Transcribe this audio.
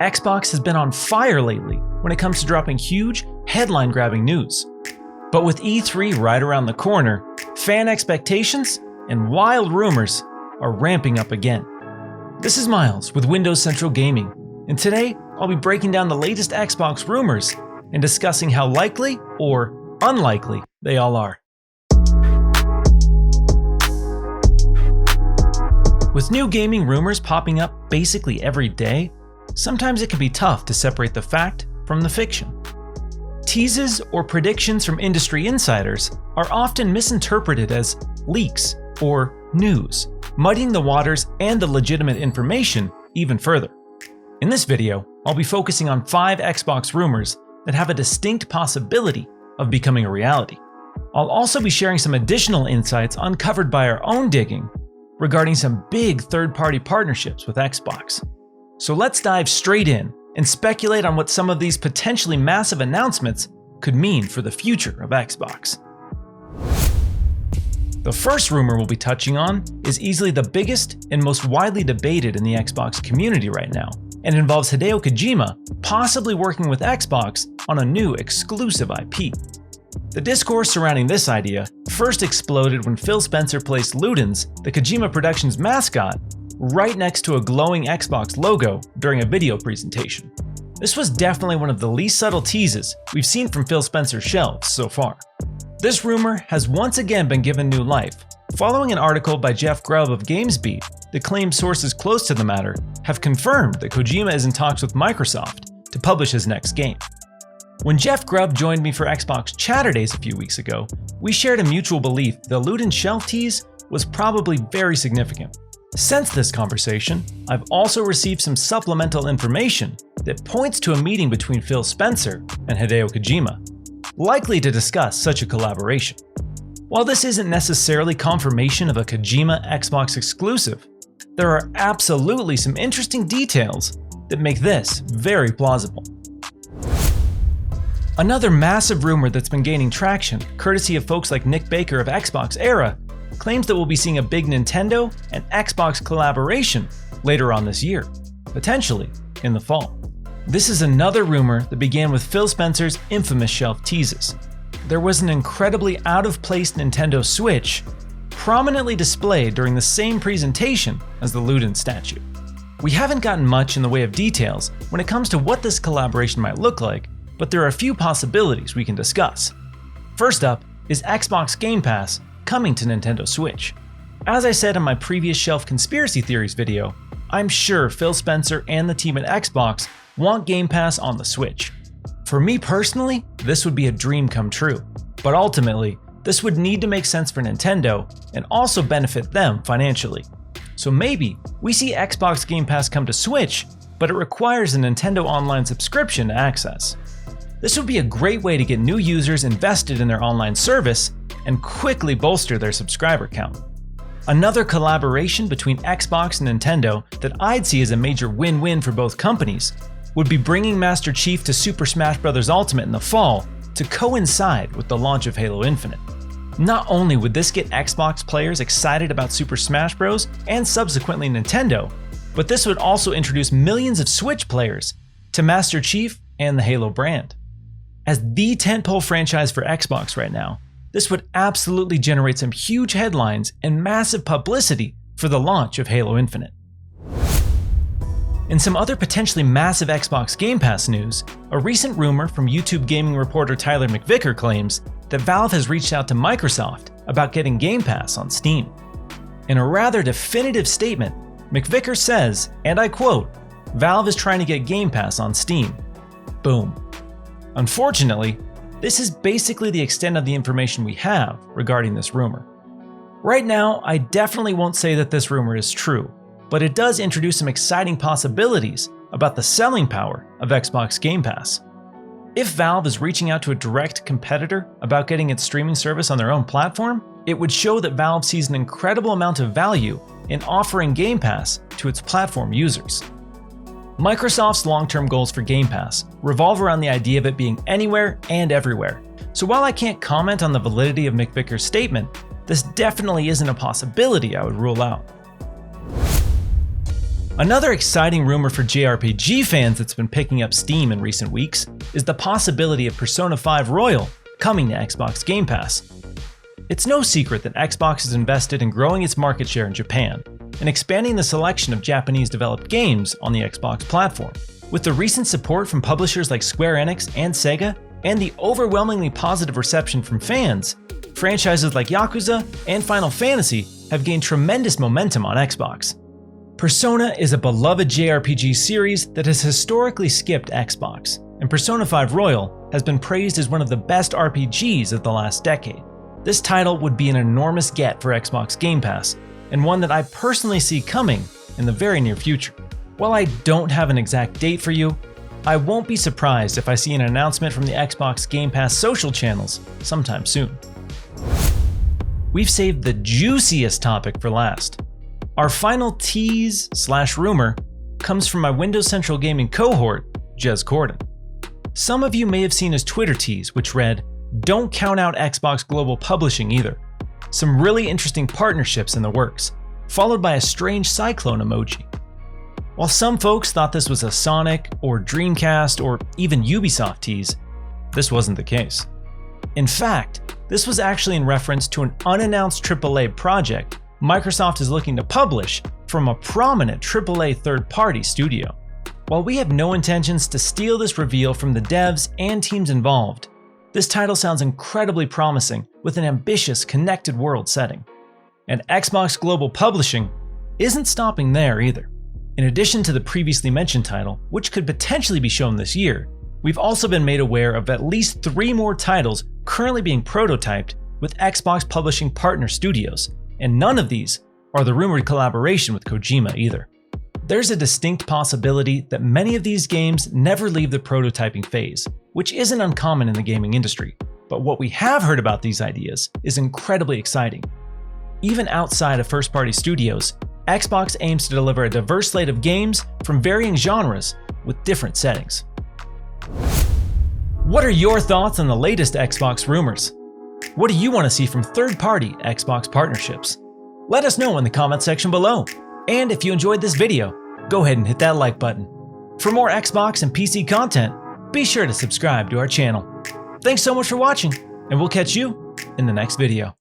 Xbox has been on fire lately when it comes to dropping huge, headline-grabbing news. But with E3 right around the corner, fan expectations and wild rumors are ramping up again. This is Miles with Windows Central Gaming, and today I'll be breaking down the latest Xbox rumors and discussing how likely or unlikely they all are. With new gaming rumors popping up basically every day, sometimes it can be tough to separate the fact from the fiction. Teases or predictions from industry insiders are often misinterpreted as leaks or news, muddying the waters and the legitimate information even further. In this video, I'll be focusing on 5 Xbox rumors that have a distinct possibility of becoming a reality. I'll also be sharing some additional insights uncovered by our own digging regarding some big third-party partnerships with Xbox. So let's dive straight in and speculate on what some of these potentially massive announcements could mean for the future of Xbox. The first rumor we'll be touching on is easily the biggest and most widely debated in the Xbox community right now, and involves Hideo Kojima possibly working with Xbox on a new exclusive IP. The discourse surrounding this idea first exploded when Phil Spencer placed Ludens, the Kojima Productions mascot, right next to a glowing Xbox logo during a video presentation. This was definitely one of the least subtle teases we've seen from Phil Spencer's shelves so far. This rumor has once again been given new life, following an article by Jeff Grubb of GamesBeat that claims sources close to the matter have confirmed that Kojima is in talks with Microsoft to publish his next game. When Jeff Grubb joined me for Xbox Chatterdays a few weeks ago, we shared a mutual belief the Ludens shelf tease was probably very significant. Since this conversation, I've also received some supplemental information that points to a meeting between Phil Spencer and Hideo Kojima, likely to discuss such a collaboration. While this isn't necessarily confirmation of a Kojima Xbox exclusive, there are absolutely some interesting details that make this very plausible. Another massive rumor that's been gaining traction, courtesy of folks like Nick Baker of Xbox Era, claims that we'll be seeing a big Nintendo and Xbox collaboration later on this year, potentially in the fall. This is another rumor that began with Phil Spencer's infamous shelf teases. There was an incredibly out-of-place Nintendo Switch prominently displayed during the same presentation as the Ludens statue. We haven't gotten much in the way of details when it comes to what this collaboration might look like, but there are a few possibilities we can discuss. First up is Xbox Game Pass coming to Nintendo Switch. As I said in my previous Shelf Conspiracy Theories video, I'm sure Phil Spencer and the team at Xbox want Game Pass on the Switch. For me personally, this would be a dream come true, but ultimately, this would need to make sense for Nintendo and also benefit them financially. So maybe we see Xbox Game Pass come to Switch, but it requires a Nintendo Online subscription to access. This would be a great way to get new users invested in their online service and quickly bolster their subscriber count. Another collaboration between Xbox and Nintendo that I'd see as a major win-win for both companies would be bringing Master Chief to Super Smash Bros. Ultimate in the fall to coincide with the launch of Halo Infinite. Not only would this get Xbox players excited about Super Smash Bros. And subsequently Nintendo, but this would also introduce millions of Switch players to Master Chief and the Halo brand. As the tentpole franchise for Xbox right now, this would absolutely generate some huge headlines and massive publicity for the launch of Halo Infinite. In some other potentially massive Xbox Game Pass news, a recent rumor from YouTube gaming reporter Tyler McVicker claims that Valve has reached out to Microsoft about getting Game Pass on Steam. In a rather definitive statement, McVicker says, and I quote, "Valve is trying to get Game Pass on Steam." Boom. Unfortunately, this is basically the extent of the information we have regarding this rumor. Right now, I definitely won't say that this rumor is true, but it does introduce some exciting possibilities about the selling power of Xbox Game Pass. If Valve is reaching out to a direct competitor about getting its streaming service on their own platform, it would show that Valve sees an incredible amount of value in offering Game Pass to its platform users. Microsoft's long-term goals for Game Pass revolve around the idea of it being anywhere and everywhere. So while I can't comment on the validity of McVicker's statement, this definitely isn't a possibility I would rule out. Another exciting rumor for JRPG fans that's been picking up steam in recent weeks is the possibility of Persona 5 Royal coming to Xbox Game Pass. It's no secret that Xbox is invested in growing its market share in Japan and expanding the selection of Japanese-developed games on the Xbox platform. With the recent support from publishers like Square Enix and Sega, and the overwhelmingly positive reception from fans, franchises like Yakuza and Final Fantasy have gained tremendous momentum on Xbox. Persona is a beloved JRPG series that has historically skipped Xbox, and Persona 5 Royal has been praised as one of the best RPGs of the last decade. This title would be an enormous get for Xbox Game Pass, and one that I personally see coming in the very near future. While I don't have an exact date for you, I won't be surprised if I see an announcement from the Xbox Game Pass social channels sometime soon. We've saved the juiciest topic for last. Our final tease/rumor comes from my Windows Central Gaming cohort, Jez Corden. Some of you may have seen his Twitter tease, which read, "Don't count out Xbox Global Publishing either." Some really interesting partnerships in the works, followed by a strange cyclone emoji. While some folks thought this was a Sonic or Dreamcast or even Ubisoft tease, this wasn't the case. In fact, this was actually in reference to an unannounced AAA project Microsoft is looking to publish from a prominent AAA third-party studio. While we have no intentions to steal this reveal from the devs and teams involved, this title sounds incredibly promising with an ambitious connected world setting. And Xbox Global Publishing isn't stopping there either. In addition to the previously mentioned title, which could potentially be shown this year, we've also been made aware of at least 3 more titles currently being prototyped with Xbox publishing partner studios, and none of these are the rumored collaboration with Kojima either. There's a distinct possibility that many of these games never leave the prototyping phase, which isn't uncommon in the gaming industry, but what we have heard about these ideas is incredibly exciting. Even outside of first-party studios, Xbox aims to deliver a diverse slate of games from varying genres with different settings. What are your thoughts on the latest Xbox rumors? What do you want to see from third-party Xbox partnerships? Let us know in the comment section below. And if you enjoyed this video, go ahead and hit that like button. For more Xbox and PC content, be sure to subscribe to our channel. Thanks so much for watching, and we'll catch you in the next video.